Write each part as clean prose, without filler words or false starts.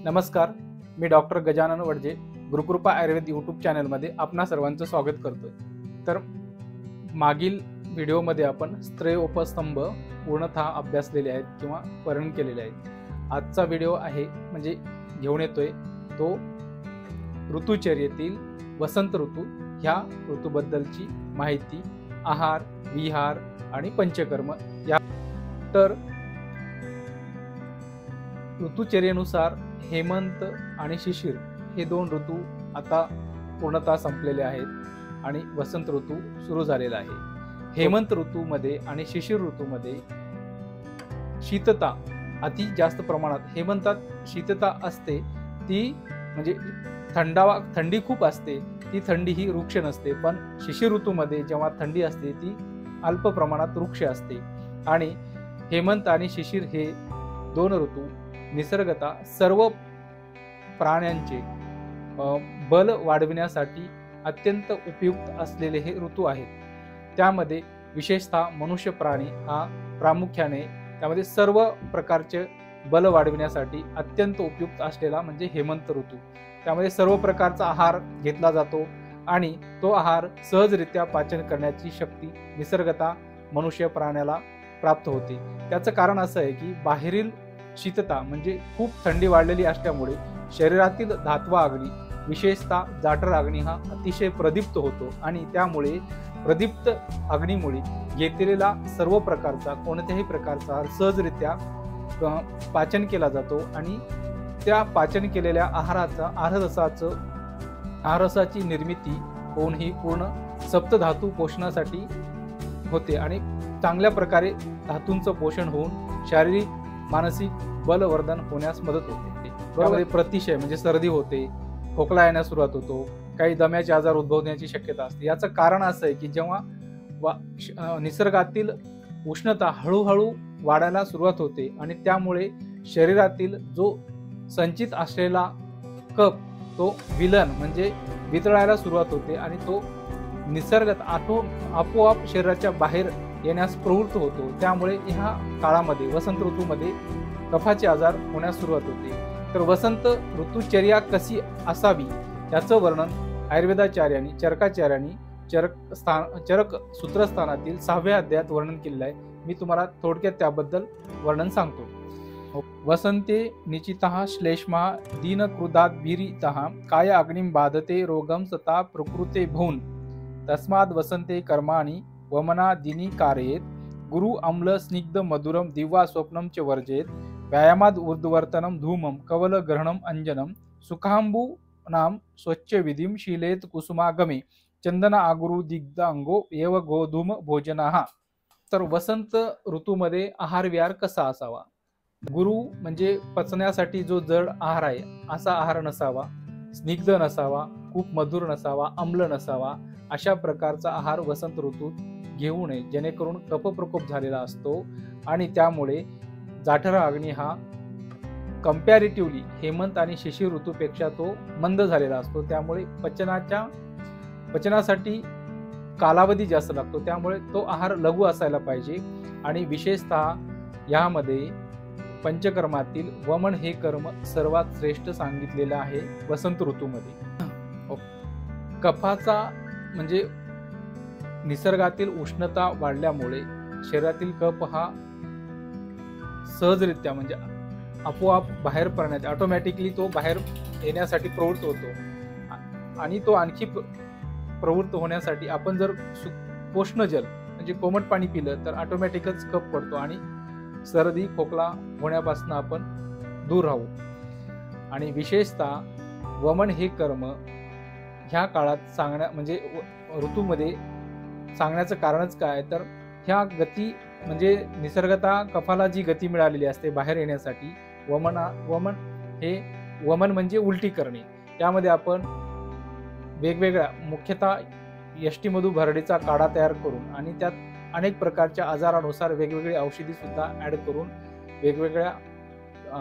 नमस्कार, मी doctor Gajanan Wadje Gurukrupa Ayurveda YouTube चॅनलमध्ये आपणा सर्वांचं स्वागत करतोय। तर मागील व्हिडिओमध्ये आपण स्त्रेय उपस्तंभ पूर्णतः अभ्यासलेले आहेत किंवा वर्णन केलेले आहेत। आजचा व्हिडिओ आहे म्हणजे घेऊन येतोय तो ऋतुचर्येतील वसंत ऋतू ह्या ऋतूबद्दलची माहिती, आहार, विहार आणि पंचकर्म या। तर ऋतुचर्येनुसार हेमंत आणि शिशिर हे दोन ऋतू आता पूर्णतः संपलेले आहेत आणि वसंत ऋतू सुरू झालेला आहे। हेमंत ऋतूमध्ये आणि शिशिर ऋतूमध्ये शीतता अति जास्त प्रमाणात, हेमंतात शीतता असते ती म्हणजे थंडी खूप असते, ती थंडी ही रुक्ष नसते, पण शिशिर ऋतूमध्ये जेव्हा थंडी असते ती अल्प प्रमाणात रुक्ष असते। आणि हेमंत आणि शिशिर हे दोन ऋतू निसर्गतः सर्व प्राण्यांचे बल वाढविण्यासाठी अत्यंत उपयुक्त असलेले हे ऋतू आहेत। त्यामध्ये विशेषतः मनुष्य प्राणी हा प्रामुख्याने त्यामध्ये सर्व प्रकारचे बल वाढविण्यासाठी अत्यंत उपयुक्त असलेला म्हणजे हेमंत ऋतू। त्यामध्ये सर्व प्रकारचा आहार घेतला जातो आणि तो आहार सहजरित्या पाचन करण्याची शक्ती निसर्गतः मनुष्य प्राण्याला प्राप्त होते। त्याचं कारण असं आहे की बाहेरील शीतता म्हणजे खूप थंडी वाढलेली असल्यामुळे शरीरातील धातवा अग्नी विशेषतः जाठर अग्नी हा अतिशय प्रदीप्त होतो आणि त्यामुळे प्रदीप्त अग्नीमुळे घेतलेला सर्व प्रकारचा कोणत्याही प्रकारचा आहार सहजरित्या पाचन केला जातो आणि त्या पाचन केलेल्या आहाररसाची निर्मिती होऊन ही पूर्ण सप्तधातू पोषणासाठी होते आणि चांगल्या प्रकारे धातूंचं पोषण होऊन शारीरिक मानसिक बलवर्धन होण्यास मदत होते। त्यामध्ये प्रतिशय म्हणजे सर्दी होते, खोकला येण्यास सुरुवात होतो, काही दम्याचे आजार उद्भवण्याची शक्यता असते। याचं कारण असं आहे की जेव्हा निसर्गातील उष्णता हळूहळू वाढायला सुरुवात होते आणि त्यामुळे शरीरातील जो संचित असलेला कफ तो विलन म्हणजे वितळायला सुरुवात होते आणि तो निसर्गात आपोआप शरीराच्या बाहेर येण्यास प्रवृत्त होतो। त्यामुळे ह्या काळामध्ये वसंत ऋतूमध्ये कफाचे आजार होण्यास सुरुवात होते। तर वसंत ऋतुचर्या कशी असावी याचं वर्णन आयुर्वेदाचार्यांनी चरकाचार्यांनी चरक सूत्रस्थानातील 6व्या अध्यायात वर्णन केलेलं आहे। मी तुम्हाला थोडक्यात त्याबद्दल वर्णन सांगतो। वसंते निचितः श्लेष्मा दीनकृदाद्भिरितः काय अग्निं बाधते रोगम सता प्रकृते भून तस्माद् वसंते कर्माणि वमना दिनी कारयेत गुरु अम्ल स्निग्ध मधुरम दिवा स्वप्नम च वर्जेत व्यायामाद ऊर्ध्वर्तनम धूमम कवल ग्रहणम अंजनम सुखांबू नाम स्वच्छ विधिम शीलेत कुसुमागमे चंदना आगुरु दिग्धांगो एव गोधूम भोजनाहा। तर वसंत ऋतूमध्ये आहार विहार कसा असावा? गुरु म्हणजे पचण्यासाठी जो जड आहार आहे असा आहार नसावा, स्निग्ध नसावा, खूप मधुर नसावा, आम्ल नसावा, अशा प्रकारचा आहार वसंत ऋतूत घेऊ नये जेणेकरून कफप्रकोप झालेला असतो आणि त्यामुळे जाठर अग्नी हा कंपॅरेटिव्हली हेमंत आणि शिशिर ऋतूपेक्षा तो मंद झालेला असतो। त्यामुळे पचनासाठी कालावधी जास्त लागतो, त्यामुळे तो आहार लघु असायला पाहिजे। आणि विशेषतः यामध्ये पंचकर्मातील वमन हे कर्म सर्वात श्रेष्ठ सांगितलेलं आहे वसंत ऋतूमध्ये। कफाचा म्हणजे निसर्गातील उष्णता वाढल्यामुळे शरीरातील कफ हा सहजरित्या म्हणजे आपोआप बाहेर पडण्यात ऑटोमॅटिकली तो बाहेर येण्यासाठी प्रवृत्त होतो आणि तो आणखी प्रवृत्त होण्यासाठी आपण जर उष्ण जल म्हणजे कोमट पाणी पिलं तर ऑटोमॅटिकच कफ पडतो आणि सर्दी खोकला होण्यापासून आपण दूर राहू। आणि विशेषतः वमन हे कर्म ह्या काळात म्हणजे ऋतूमध्ये सांगण्याचं कारणच काय तर ह्या गती म्हणजे निसर्गतः कफाला जी गती मिळालेली असते बाहेर येण्यासाठी वमन म्हणजे उलटी करणे। त्यामध्ये आपण वेगवेगळ्या मुख्यतः यष्टीमधू भरडीचा काढा तयार करून आणि त्यात अनेक प्रकारच्या आजारानुसार वेगवेगळी औषधी सुद्धा ऍड करून वेगवेगळ्या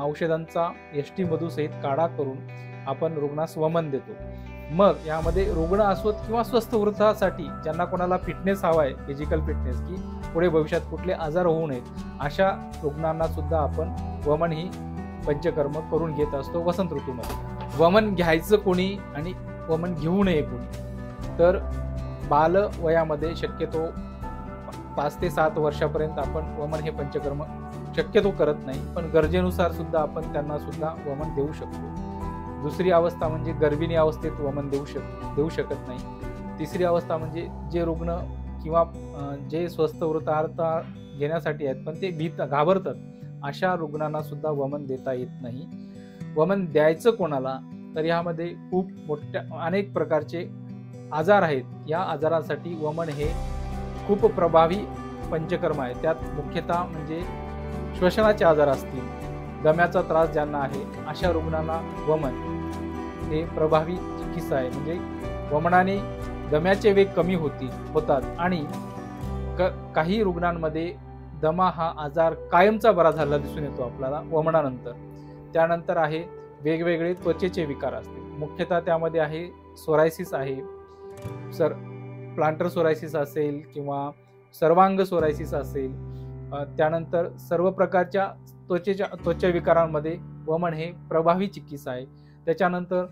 औषधांचा यष्टीमधू सहित काढा करून आपण रुग्णास वमन देतो। मग यामध्ये रुग्ण असोत किंवा स्वस्थ वृद्धासाठी ज्यांना कोणाला फिटनेस हवा आहे, फिजिकल फिटनेस की पुढे भविष्यात कुठले आजार होऊ नयेत, अशा रुग्णांना सुद्धा आपण वमन ही पंचकर्म करून घेत असतो वसंत ऋतूमध्ये. वमन घ्यायचं कोणी आणि वमन घेऊ नये कोणी, तर बाल वयामध्ये शक्यतो 5 ते 7 वर्षापर्यंत आपण वमन हे पंचकर्म शक्यतो करत नाही, पण गरजेनुसार सुद्धा आपण त्यांना सुद्धा वमन देऊ शकतो. दुसरी अवस्था म्हणजे गर्भिणी अवस्थेत वमन देऊ शकत नाही. तिसरी अवस्था म्हणजे जे रुग्ण किंवा जे स्वस्थ वृत्तार्थ घेण्यासाठी आहेत पण ते घाबरतात, अशा रुग्णांना सुद्धा वमन देता येत नाही. वमन द्यायचं कोणाला, तर यामध्ये खूप मोठ्या अनेक प्रकारचे आजार आहेत. या आजारासाठी वमन हे खूप प्रभावी पंचकर्म आहे. त्यात मुख्यतः म्हणजे श्वसनाचे आजार असतील, दम्याचा त्रास ज्यांना आहे, अशा रुग्णांना वमन हे प्रभावी चिकित्सा आहे. म्हणजे वमनाने दम्याचे वेग कमी होतात आणि काही रुग्णांमध्ये दमा हा आजार कायमचा बरा झालेला दिसून येतो आपल्याला वमनानंतर. त्यानंतर आहे वेगवेगळे त्वचेचे विकार असतील, मुख्यतः त्यामध्ये आहे सोरायसिस आहे, प्लांटर सोरायसिस असेल किंवा सर्वांग सोरायसिस असेल. त्यानंतर सर्व प्रकारच्या त्वचा विकारांमध्ये वमन हे प्रभावी चिकित्सा आहे. त्याच्यानंतर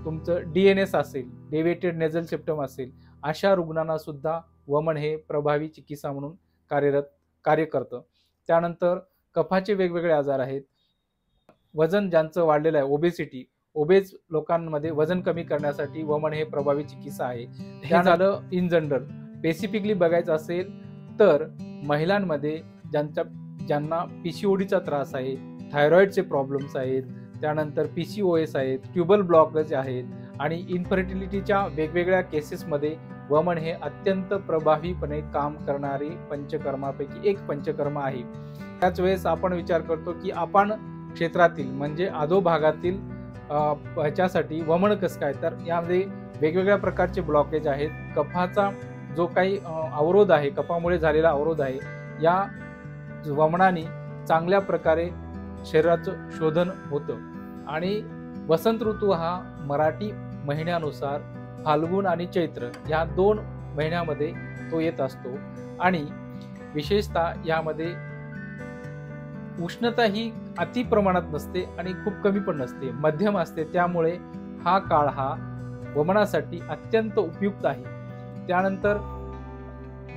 तुमचं DNS असेल, डेव्हिएटेड नेझल सेप्टम असेल, अशा रुग्णांना सुद्धा वमन हे प्रभावी चिकित्सा म्हणून कार्य करतं. त्यानंतर कफाचे वेगवेगळे आजार आहेत. वजन ज्यांचं वाढलेलं आहे, ओबेज लोकांमध्ये वजन कमी करण्यासाठी वमन हे प्रभावी चिकित्सा आहे. हे झालं इन जनरल. स्पेसिफिकली बघायचं असेल तर महिलांमध्ये ज्यांना PCODचा त्रास आहे, थायरॉइडचे प्रॉब्लेम्स आहेत, त्यानंतर PCOS आहेत, ट्युबल ब्लॉकेज आहेत आणि इनफर्टिलिटीच्या वेगवेगळ्या केसेसमध्ये वमन हे अत्यंत प्रभावीपणे काम करणारी पंचकर्मापैकी एक पंचकर्म आहे. त्याच वेळेस आपण विचार करतो की आपण क्षेत्रातील म्हणजे अधोभागातील ह्याच्यासाठी वमन कसं काय, तर यामध्ये वेगवेगळ्या प्रकारचे ब्लॉकेज आहेत. कफाचा जो काही अवरोध आहे, कफामुळे झालेला अवरोध आहे, या वमनाने चांगल्या प्रकारे शरीराचं शोधन होतं. आणि वसंत ऋतू हा मराठी महिन्यानुसार फाल्गुन आणि चैत्र या 2 महिन्यामध्ये तो येत असतो. आणि विशेषतः यामध्ये उष्णता ही अति प्रमाणात नसते आणि खूप कमी पण नसते, मध्यम असते. त्यामुळे हा काळ हा वमनासाठी अत्यंत उपयुक्त आहे. त्यानंतर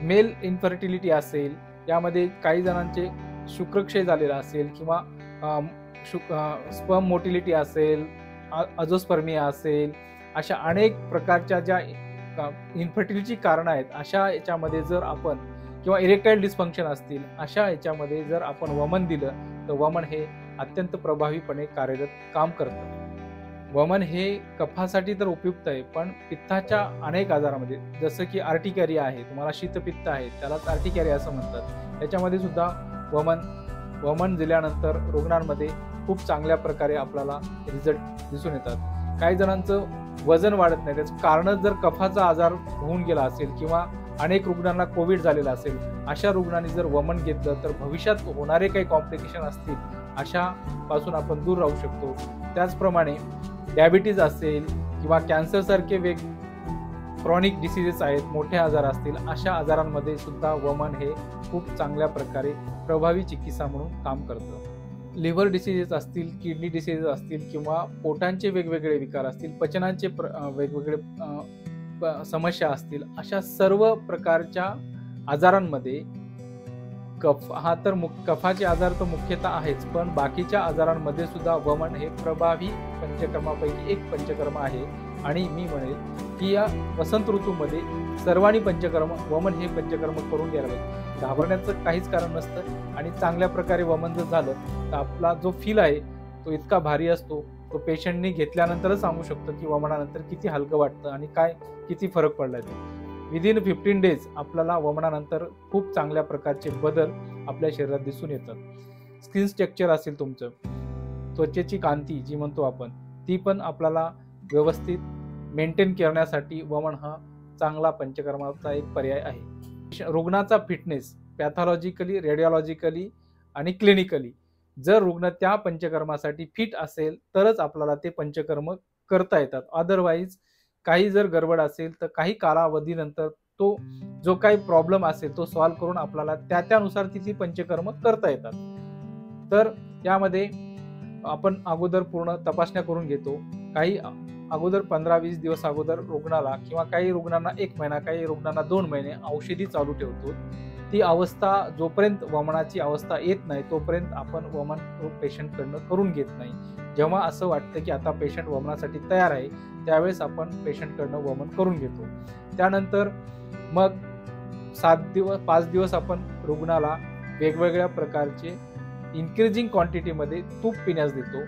मेल इन्फर्टिलिटी असेल, यामध्ये काही जणांचे शुक्रक्षय झालेला असेल किंवा स्पर्म मोटिलिटी असेल, अझोस्पर्मिया असेल, अशा अनेक प्रकारच्या ज्या इन्फर्टिलिटी कारणं आहेत, अशा याच्यामध्ये जर आपण किंवा इरेक्टाईल डिस्फंक्शन असतील, अशा याच्यामध्ये जर आपण वमन दिलं तर वमन हे अत्यंत प्रभावीपणे कार्यरत काम करतं. वमन हे कफासाठी तर उपयुक्त आहे, पण पित्ताच्या अनेक आजारामध्ये जसं की आर्टिकॅरिया आहे, तुम्हाला शीतपित्त आहे, त्यालाच आर्टिकॅरिया असं म्हणतात, त्याच्यामध्ये सुद्धा वमन दिल्यानंतर रुग्णांमध्ये खूप चांगल्या प्रकारे आपल्याला रिझल्ट दिसून येतात. काही जणांचं वजन वाढत नाही, त्याचं कारण जर कफाचा आजार होऊन गेला असेल किंवा अनेक रुग्णांना कोविड झालेला असेल, अशा रुग्णांनी जर वमन घेतलं तर भविष्यात होणारे काही कॉम्प्लिकेशन असतील अशापासून आपण दूर राहू शकतो. त्याचप्रमाणे डायबिटीज असेल किंवा कॅन्सरसारखे क्रॉनिक डिसीजेस आहेत, मोठे आजार असतील, अशा आजारांमध्ये सुद्धा वमन हे खूप चांगल्या प्रकारे प्रभावी चिकित्सा म्हणून काम करतं. लिव्हर डिसीजेस असतील, किडनी डिसीजेस असतील किंवा पोटांचे वेगवेगळे विकार असतील, पचनाचे वेगवेगळे समस्या असतील, अशा सर्व प्रकारच्या आजारांमध्ये कफाचे आजार तर मुख्यतः आहेच, पण बाकीच्या आजारांमध्ये सुद्धा वमन हे प्रभावी पंचकर्मापैकी एक पंचकर्म आहे. आणि मी म्हणेल की या वसंत ऋतूमध्ये सर्वांनी वमन हे पंचकर्म करून घ्यायला पाहिजे. घाबरण्याचं काहीच कारण नसतं आणि चांगल्या प्रकारे वमन जर झालं तर आपला जो फील आहे तो इतका भारी असतो, तो पेशंटनी घेतल्यानंतरच सांगू शकतो की वमनानंतर किती हलकं वाटतं आणि किती फरक पडला ते. विदिन 15 डेज आपल्याला वमनानंतर खूप चांगल्या प्रकारचे बदल आपल्या शरीरात दिसून येतात. स्किन स्ट्रक्चर असेल तुमचं, त्वचेची कांती जी म्हणतो आपण, ती पण आपल्याला व्यवस्थित मेंटेन करण्यासाठी वमन हा चांगला पंचकर्माचा एक पर्याय आहे. रुग्णाचा फिटनेस पॅथॉलॉजिकली, रेडिओलॉजिकली आणि क्लिनिकली जर रुग्ण त्या पंचकर्मासाठी फिट असेल तरच आपल्याला ते पंचकर्म करता येतात. अदरवाईज काही जर गडबड असेल तर काही कालावधीनंतर तो जो काही प्रॉब्लेम असेल तो सॉल्व्ह करून आपल्याला त्यानुसार ती पंचकर्म करता येतात. तर यामध्ये आपण अगोदर पूर्ण तपासण्या करून घेतो. काही अगोदर 15-20 दिवस अगोदर रुग्णाला किंवा काही रुग्णांना 1 महिना, काही रुग्णांना 2 महिने औषधी चालू ठेवतो. ती अवस्था जोपर्यंत वमनाची अवस्था येत नाही तोपर्यंत आपण वमन पेशंटकडनं करून घेत नाही. जेव्हा असं वाटतं की आता पेशंट वमनासाठी तयार आहे त्यावेळेस आपण पेशंटकडनं वमन करून घेतो. त्यानंतर मग 5 दिवस आपण रुग्णाला वेगवेगळ्या प्रकारचे इन्क्रीजिंग क्वांटिटीमध्ये तूप पिण्यास देतो.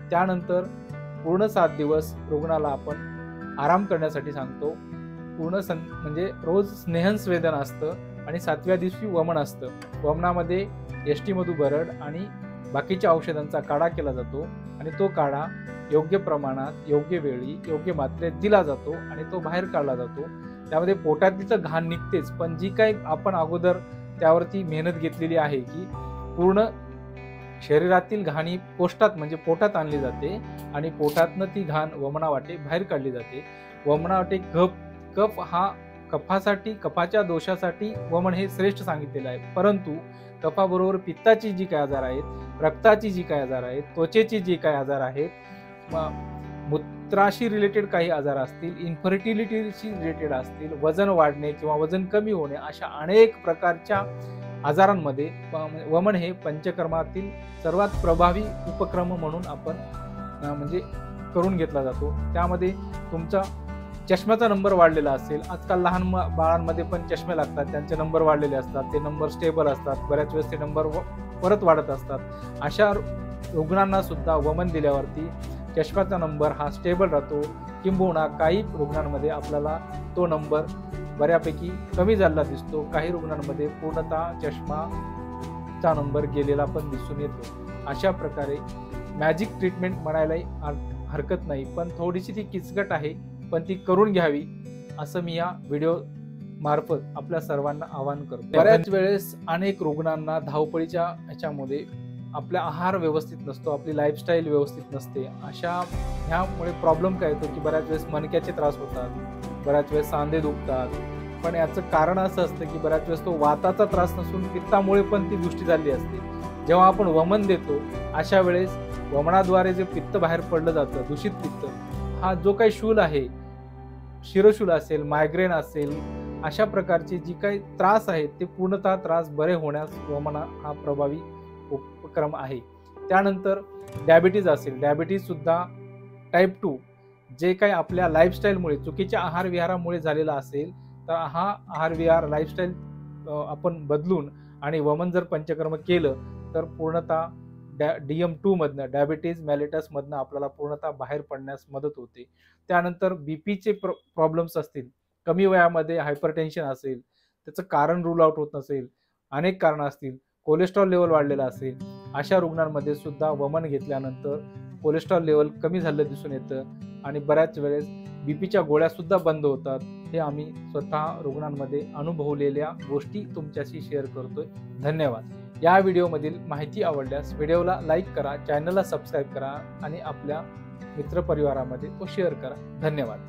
त्यानंतर पूर्ण 7 दिवस रुग्णाला आपण आराम करण्यासाठी सांगतो. पूर्ण म्हणजे रोज स्नेहस्वेदन असतं आणि 7व्या दिवशी वमन असतं. वमनामध्ये एसटी मधु बरड आणि बाकीच्या औषधांचा काढा केला जातो आणि तो काढा योग्य प्रमाणात, योग्य वेळी, योग्य मात्रेत दिला जातो आणि तो बाहेर काढला जातो. त्यामध्ये पोटातली तर घाण निघतेच, पण जी काही आपण अगोदर त्यावरती मेहनत घेतलेली आहे की पूर्ण शरीरातील घाणी कोष्ठात म्हणजे पोटात आणली जाते आणि पोटातनं ती घाण वमनावाटे बाहेर काढली जाते. वमनावाटे कफ हा कफाच्या दोषासाठी वमन हे श्रेष्ठ सांगितलेलं आहे. परंतु कफाबरोबर पित्ताची जी काही आजार आहेत, रक्ताची जी काही आजार आहेत, त्वचेची जी काही आजार आहेत, मूत्राशी रिलेटेड काही आजार असतील, इन्फर्टिलिटीशी रिलेटेड असतील, वजन वाढणे किंवा वजन कमी होणे, अशा अनेक प्रकारच्या आजारांमध्ये वमन हे पंचकर्मातील सर्वात प्रभावी उपक्रम म्हणून आपण म्हणजे करून घेतला जातो. त्यामध्ये तुमचा चष्म्याचा नंबर वाढलेला असेल, आजकाल लहान बाळांमध्ये पण चष्मे लागतात, त्यांचे नंबर वाढलेले असतात, ते नंबर स्टेबल असतात, बऱ्याच वेळेस ते नंबर परत वाढत असतात. अशा रुग्णांना सुद्धा वमन दिल्यावरती चष्म्याचा नंबर हा स्टेबल राहतो. किंबहुना काही रुग्णांमध्ये आपल्याला तो नंबर बऱ्यापैकी कमी झालेला दिसतो. काही रुग्णांमध्ये पूर्णतः चष्माचा नंबर गेलेला पण दिसून येतो. अशा प्रकारे मॅजिक ट्रीटमेंट म्हणायलाही हरकत नाही, पण थोडीशी ती किचकट आहे, पण ती करून घ्यावी असं मी या व्हिडिओ मार्फत आपल्या सर्वांना आवाहन करतो. बऱ्याच वेळेस अनेक रुग्णांना धावपळीच्या ह्याच्यामध्ये आपला आहार व्यवस्थित नसतो, आपली लाईफस्टाईल व्यवस्थित नसते. ह्यामुळे प्रॉब्लेम काय येतो की बऱ्याच वेळेस मणक्याचे त्रास होतात, बऱ्याच वेळेस सांधे दुखतात. पण याचं कारण असं असतं की बऱ्याच वेळेस तो वाताचा त्रास नसून पित्तामुळे पण ती गोष्टी झाली असते. जेव्हा आपण वमन देतो अशा वेळेस वमनाद्वारे जे पित्त बाहेर पडलं जातं, दूषित पित्त, हा जो काही शूल आहे, शिरोशूल असेल, मायग्रेन असेल, अशा प्रकारचे जी काही त्रास आहेत ते पूर्णतः त्रास बरे होण्यास वमन हा प्रभावी उपक्रम आहे. त्यानंतर डायबिटीज असेल, डायबिटीज सुद्धा टाईप 2 जे काही आपल्या लाईफस्टाईलमुळे, चुकीच्या आहार विहारामुळे झालेला असेल, तर हा आहार विहार लाईफस्टाईल आपण बदलून आणि वमन जर पंचकर्म केलं तर पूर्णतः DM2 मधनं, डायबिटीज मेलिटस मधनं आपल्याला पूर्णतः बाहेर पडण्यास मदत होते. त्यानंतर बीपीचे प्रॉब्लेम्स असतील, कमी वयामध्ये हायपरटेन्शन असेल, त्याचं कारण रूल आउट होत नसेल, अनेक कारणं असतील, कोलेस्ट्रॉल लेवल वाढलेला असेल, अशा रुग्णांमध्ये सुद्धा वमन घेतल्यानंतर कोलेस्ट्रॉल लेवल कमी झालं दिसून येतं आणि बऱ्याच वेळेस बीपीच्या गोळ्या सुद्धा बंद होतात. हे आम्ही स्वतः रुग्णांमध्ये अनुभवलेल्या गोष्टी तुमच्याशी शेअर करतोय. धन्यवाद. या व्हिडिओमधील माहिती आवडल्यास व्हिडिओला लाईक करा, चॅनलला सबस्क्राईब करा आणि आपल्या मित्रपरिवारामध्ये तो शेअर करा. धन्यवाद.